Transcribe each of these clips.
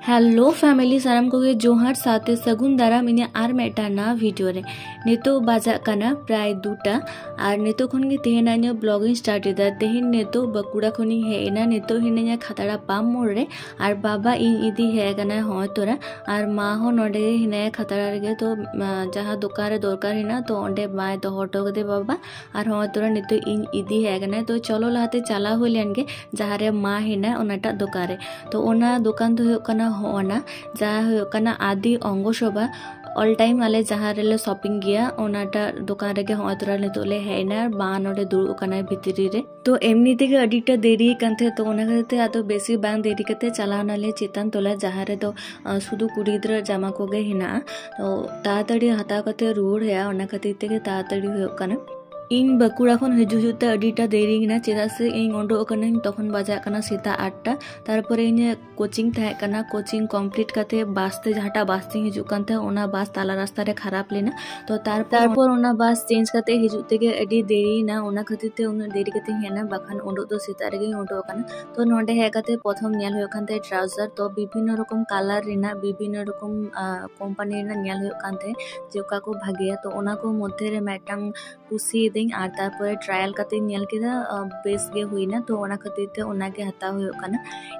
Hello family साराम को जोहार साथे सगुन दाराम इन आर मेटा ना वीडियो रे नितो बाजा कना प्राय दुटा और नितो खन गे तेहेना इन ब्लॉगिंग स्टार्ट दा तेहेन नितो बकुड़ा खनि हेना नितो हिना खतरा पाम मोड़ रे और बाबा इन इदी हे कना हो तोरा और माँ हो नोडे हिना खतरा रे तो जहाँ दुकान रे दरकार हिना तो ओंडे माय दो हटो गदे बाबा और हो तोरा नितो इन इदी हे कना तो चलो लाते चला हो लेनगे जहाँ रे माँ हिना ओनाटा दुकान रे तो ओना दुकान तो हो कना होना जहाँ आदि अंग सभा ऑल टाइम आले जहाँ रेले शॉपिंग गया ओनाटा दुकान रेगे हो तोरा नितोले हेना बा नोडे दुड़ुब कना भितरी रे तो एमनी तेगे अडिटा देरी कांथे तो ओना खातिर आतो बेसी बांग देरी कते चलावनाले चितान तोला जहाँ रे तो सुदु कुड़ी गिद्रा जामा कोगे हिना तो ताड़ाताड़ी हताव कते रुवाड़ हेया ओना खातिर तेगे ताड़ाताड़ी हुयो कना इन बकुड़ा खन हजुते अडिटा देरी चेदा से इन ओडोकना तखन बाजा कना सेता 8टा तारपरे इन कोचिंग तहे कना कोचिंग कंप्लीट करते बासते जहाटा बासते हिजुक कानते ओना बास ताला रास्ता रे खराब लेना तो तारपर ओना बास चेंज करते हिजुते के अडी देरी ना ओना खातिर उन देरी कते हेना बखान ओडो तो सेता रे ओडोकना तो नोडे हे कते प्रथम नेल होय कानते ट्राउजर तो विभिन्न रकम कलर रिना विभिन्न रकम कंपनी रिना नेल होय कानते जे ओका को भागेया तो ओना को मध्य रे मेटांग कुसी और तारपर ट्रायल करते नेल केदा बेस गे हुईना तो ओना खातिर ते ओना के हता हुयो कना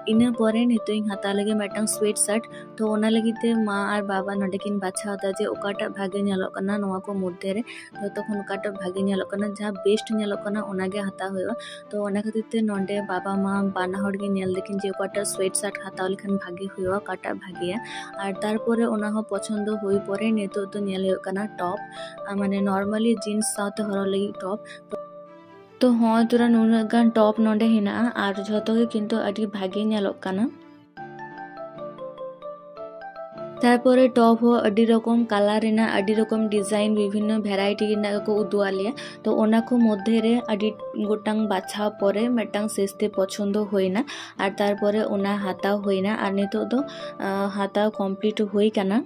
इना परे नितो इन हता लगे मेटांग स्वेट शर्ट तो ओना लगी ते माँ और बाबा नोडे किन बाछा होता जे ओकाटा भागे नेलो कना नोआ को मध्य रे तो तखन ओकाटा भागे नेलो कना जहां बेस्ट नेलो कना ओना गे हता हुयो तो ओना खातिर ते नोडे बाबा माँ बाना हड़ गे नेल लेकिन जे ओकाटा स्वेट शर्ट हता लेखन भागे हुयो काटा भागेया और तारपरे ओना हो पसंद होई परे नितो तो नेल हुयो कना टॉप माने नॉर्मली जीन्स साथ हरो लगी टॉप तो हाँ तोरा नुनगान टॉप नोडे हिना और झोतो के किंतु अडी भागे नेलोग कना तारपरे टॉप हो अडी रकम कलर रिना अडी रकम डिजाइन विभिन्न वैरायटी रिना को उदुआलिया तो ओना को मध्य रे अडी गोटांग बाछा परे मेटांग सेस्ते पसंद होइना और तारपरे ओना हाताव होइना और नितो दो हाताव कंप्लीट होई कना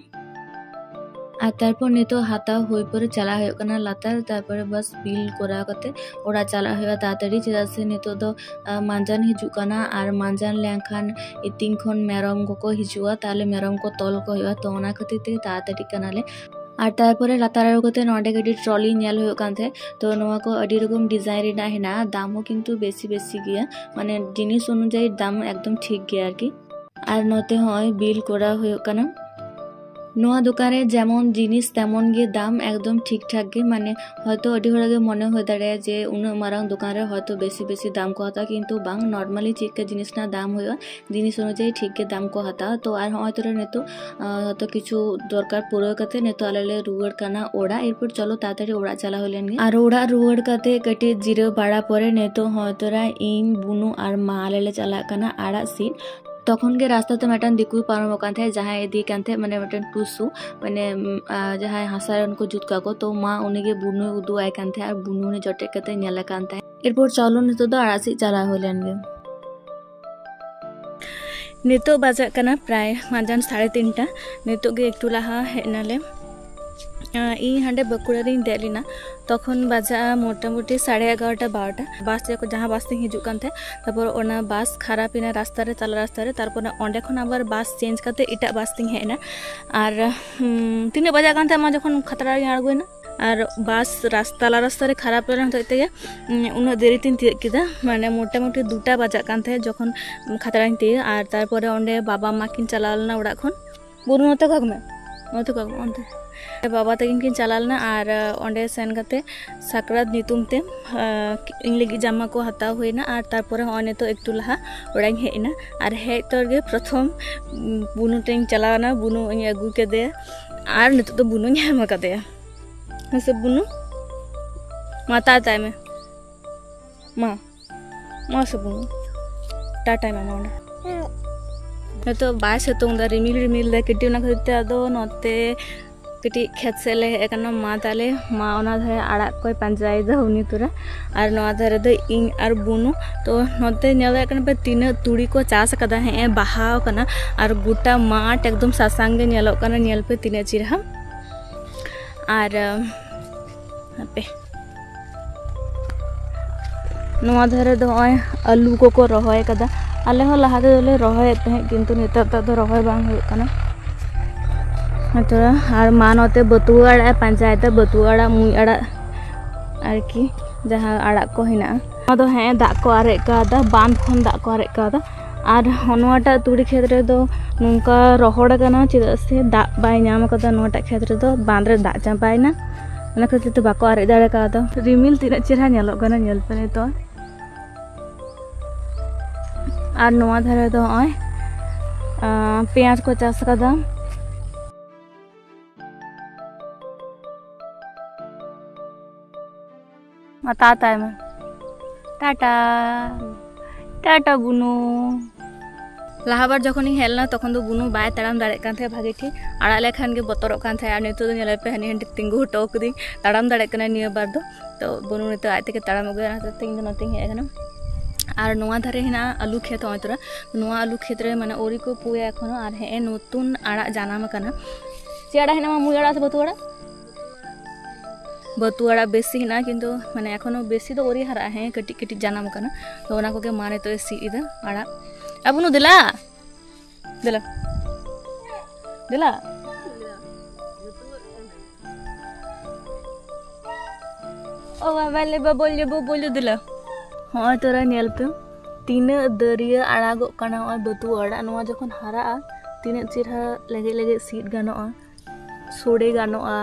और तारपर नितो हाताव होई पर चला हुयो कना लातार तारपर बस बिल करा कते ओरा चला हुयो ताड़ाताड़ी चेदा से नितो दो मांजान हिजुक कना और मांजान लेखान इतिंग खन मेरम को हिजुआ ताले मेरम को तोल को हुयो तो ओना खातिर ते ताड़ाताड़ी कनाले और तारपरे लातार आगोते नोडे गडी ट्रॉली नेल हुयो कानथे तो नोआ को अडी रकम डिजाइन रिना हेना दाम हो किंतु बेसी गया माने जिनिस अनुयायी दाम एकदम ठीक गया आरकी और नोते होय बिल करा हुयो कना नोआ दुकान रे जेमन जिनिस तेमन गे दाम एकदम ठीक ठाक गे माने हयतो अडी होड़ागे मने होय दाड़े जे उना मारांग दुकान रे हयतो बेसी दाम को हता किंतु बांग नॉर्मली चेक के जिनिस ना दाम होय जिनिस अनुयायी ठीक के दाम को हता तो आर हयतो रे नेतो हयतो किछु दरकार पुरो कते नेतो आलेले रुवाड़ काना ओड़ा एरपर चलो ताड़ाताड़ी ओड़ा चला होलेन गे और ओड़ा रुवाड़ कते कटी जिरो बाड़ा परे नेतो हयतो रा इन बुनु और मा आलेले चला काना आड़ा सीन तखन के रास्ता तो मेटन दिकु पारम कानथे जहाँ इदी कानथे माने मेटन टुसु माने जहाँ हासा उनको जुत काको तो माँ उनके बुनु उदु आय कानथे और बुनु ने जटे कते नेला कानथे एरपर चलो नितो दो आरासी चला होलेन गे नितो बाजा कना प्राय मांजान 3:30 नितो गे एकटू लाहा हेनाले इन हांडे बकुड़ा रे देलिना तखन बाजा मोटामुटी 11:30 12टा बास जहाँ बास हिजुक कानथे तारपर ओना बास खराब इना रास्ता रे ताला रास्ता रे तारपर ओंडे खन आबार बास चेंज करते इटा बास तिंग हेना और 3 बजा कानथे मा जखन खतरा रे आड़गोइना और बास रास्ता रास्ता रे खराब लेना होते उन देरी तीन तीय केदा माने मोटामुटी 2टा बजा कानथे जखन खतरा तीय और तारपर ओंडे बाबा मा किन चलालना ओड़ा खन बुरु नते कागमे नते काग ओंते बाबा तकिन किन चलालना और ओंडे सेन कते साकरात नितुम ते इन लगी जामा को हताव होइना और तारपर होय नेतो एकटू लहा ओड़ाई हेइना और हेज तोरगे प्रथम बुनु टेन चलावना बुनु इन अगु केदे और नेतो तो बुनु ᱧᱟᱢ कदेया हसे बुनु माता ताय में मा से बुनु टाटा में माउंड तो बाय सेतों दा रिमिल दा कटी ना खते आदो नोते कटी खेत से ले एकना मा ताले मा ओना धरे आड़ा कोई पंजाई दा उनी तुरा और नोआ धरे दो इन और बुनु तो नोते नेला एकन पे 3 तुड़ी को चास कदा है बहाव कना और गोटा माट एकदम सासांगे नेलो कना नेल पे 3 चिरहा और पे नोआ धरे दो आलू को रोहय कदा आले हो लहा तेदले रहोय तहे किंतु नेतर तो रहोय बांग हुयुग कना नतरा आर मा नोते बतुआ आड़ा पांचायत बतुआ आड़ा मुई आड़ा आरकी जहाँ आड़ा को हिना अदो हे दाग को आरे कादा बांध खन दाग को आरे कादा और नोटा तुड़ी खेत रे दो नोंका रहोड़ कना चेदा से दाग बाय ᱧᱟᱢ कदा नोटा खेत रे दो बांध रे दाग चापायना ओना खातिर तो बाको आरे दाड़े कादा रिमिल तिना चेहरा नेलो कना नेल पे तो और नोआ धारे दो ओय पेंयाज को चाष कदा माता में टाटा टाटा बुनू लहा बार जखन हेलना तखन तो बुनू बाय ताड़ाम दाड़े कान थे भागे ठीक आड़ा लेखान के बतरक कान थे और नितो नेले पे हनी हंडी तिंगु हटो कदी ताड़ाम दाड़े कना निया बार दो तो बुनू नितो आते के ताड़ाम अगुना तो तिंग दो नतिंग हे कना और नोआ धारे हिना आलू खेत होय तोरा नोआ आलू खेत रे माने ओरी को पुया एखोनो और हे नतुन आड़ा जानाम कना चे आड़ा हिना मुई आड़ा से बतुआड़ा बतुआड़ा बेसी हिना किंतु माने एखोनो बेसी तो ओरी हरा है कटी कटी जानाम कना तो ओना कोगे माने तो सी इदा आड़ा अबुनु दिला दिला दिला ओ बाबा बोल दिला हाँ तोरा नेल पे तीना दरिया आड़ागो कना ओय बतुआड़ा नोआ जखन हारा तीना चेहरा लगे लगे सीट गानोआ सोड़े गानोआ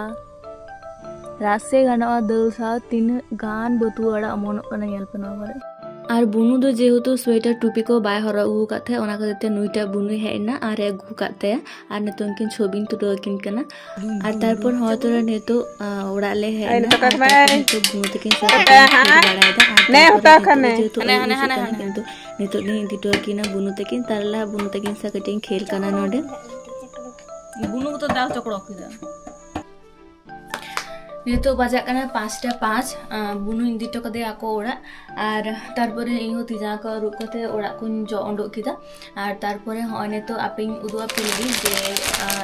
रासे गानोआ दल सा तीना गान बतुआड़ा अमनो कना नेल पे नोआ बारे और बुनू दो जेहेतु स्वेटर टुपी को बाय हर अगू काते ओना खातिर नुईटा बुनू हेना और अगू काते और नितो उनकिन छबिन तुलो किन कना और तारपर होतरा नितो ओड़ा ले हेना तो बुनू तकिन सा बाड़ायदा ने होता खने हने किंतु नितो नि दितो किना बुनू तकिन तारला बुनू तकिन सा कटिंग खेल कना नोडे बुनू तो दाल चकड़ो किदा नितो बाजा कना 5:05 बुनू इंदी तो कदे आको ओड़ा और तारपरे इहो तिजा का रुकते ओड़ा कुन जो ओंडो किदा और तारपरे होने तो आपिन उदुआ पिलगी जे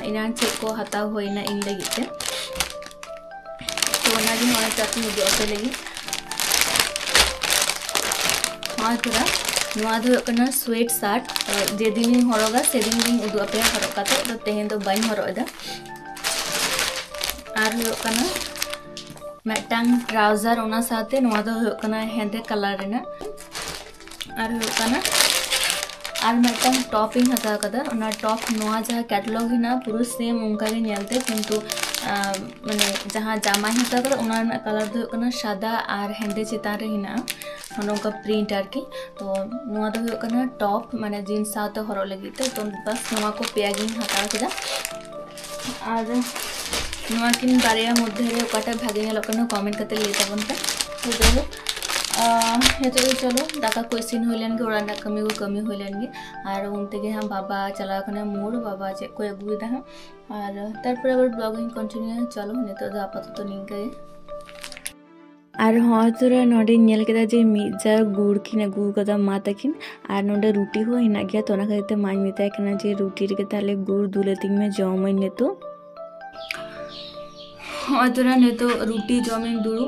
इनान चेक को हताव होइना इन लगिते तो ओना दिन होने तक उदुआ पे लगी हां तोरा नोआ दो कना स्वेट शर्ट जे दिन हरोगा से दिन उदुआ पे हरो काते तो तेहेन तो बाइन हरोदा और हो कना मेटांग ट्राउजर ओना साथे नोआ दो हो कना हेंदे कलर रेना और हो कना और मेटांग टॉपिंग हता कदा ओना टॉप नोआ जहा कैटलॉग हिना पूरा सेम उनका गे नेलते किंतु माने जहां जामा हता कदा ओना कलर दो कना सादा और हेंदे चितान रे हिना ओनका प्रिंट आरकी तो नोआ दो हो कना टॉप माने जींस साथे हरो लगिते तो बस नोआ को पेगिंग हता कदा और नोआ किन बारिया मध्य रे ओकाटा भागे नेलकनो कमेंट करते ले तबन पे तो देखो हेतो चलो दाका को इसिन होइलेन के ओराना कमी होइलेन गे और उनते के हम बाबा चला कने मोर बाबा जे को अगुई दा और तारपर अगर ब्लॉगिंग कंटिन्यू चलो नेतो दा आपातत निंके और हाँ तोरा नोडे नेल केदा जे मिजा गुड़ किन अगु कदा मा तकिन और नोडे रोटी हो हिना गया तो ना खाते माई मिताय कना जे रोटी रे के ताले गुड़ दुलेतिंग में जम ने तो हाँ तोरा ने तो रोटी जमिन दुड़ू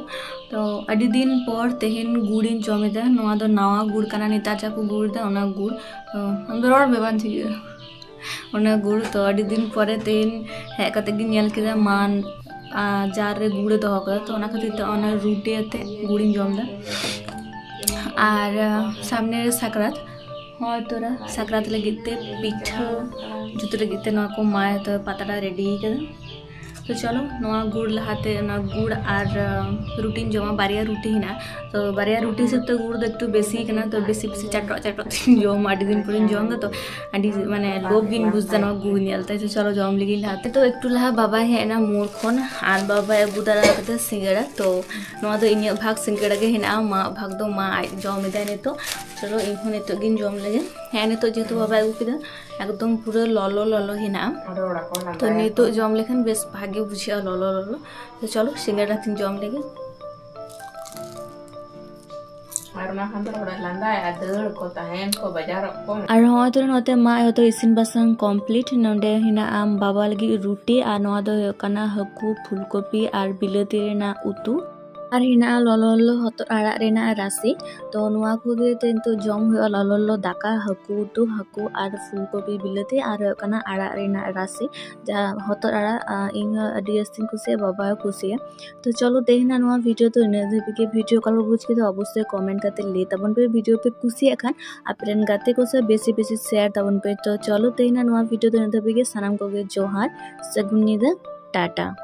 तो अड़ी दिन पर तेहन गुड़िन जमेदा नोआ दो नावा गुड़ कना नेता चाकू गुड़ दा ओना गुड़ तो हम रोड बेबान थी ओना गुड़ तो अड़ी दिन परे तेहन हे कते गिन नेल केदा मान जार रे गुड़ दो कदा तो ओना खातिर तो ओना रोटी अते गुड़िन जमदा और सामने साकरात हाँ तोरा साकरात लगिते पिठा जुत लगिते नोआ को माय तो पाताड़ा रेडी कदा तो चलो नोआ गुड़ लहाते ना गुड़ और रूटीन जमा बारिया रूटी हिना तो बारिया रूटी से तो गुड़ एकटू बेसी कना तो बेसी बेसी चाटो जम आडी दिन पुरिन जम दा तो आडी माने लोभ गिन बुझदा ना गुड़ नेलते तो चलो जम लगी लहाते तो एकटू लहा बाबा हेना मोर खन और बाबा अगु दारा कते सिंगड़ा तो नोआ दो इनिया भाग सिंगड़ा गे हेना मा भाग दो मा जम इदा ने तो चलो इनहो ने तो गिन जम लगे है ने तो जेतु बाबा अगु किदा एकदम पूरा ललो ललो हिना तो ने तो जम लेखन बेस भाग्य बुझिया ललो ललो तो चलो सिंगड़ा थिन जम लेगे और हाँ तो नोते मा तो इसिन बासंग कंप्लीट नोडे हिना आम बाबा लगी रोटी और नोआ दो कना हकू फुलकपी और बिलाती रेना उतु और हिना ललो हतड़ आड़ा रेना राशि तो नुआ कोगे तो जम हुआ ललो दाका हाकू उतु हाकू और फुलकपि बिलाती और कना आड़ा रेना राशि जा हतड़ आड़ा इन अडी जास्ती कुसिया बाबा कुसिया तो चलो तेहना नुआ वीडियो तो इन धाबी वीडियो कल बुझ के तो अवश्य कमेंट करते ले तबन पे वीडियो पे कुसिया खान आपन गाते को सब बेसी बेसी शेयर तबन पे तो चलो तेहना नुआ वीडियो तो इन धाबी सानाम कोगे जोहार सगुन नीदा टाटा।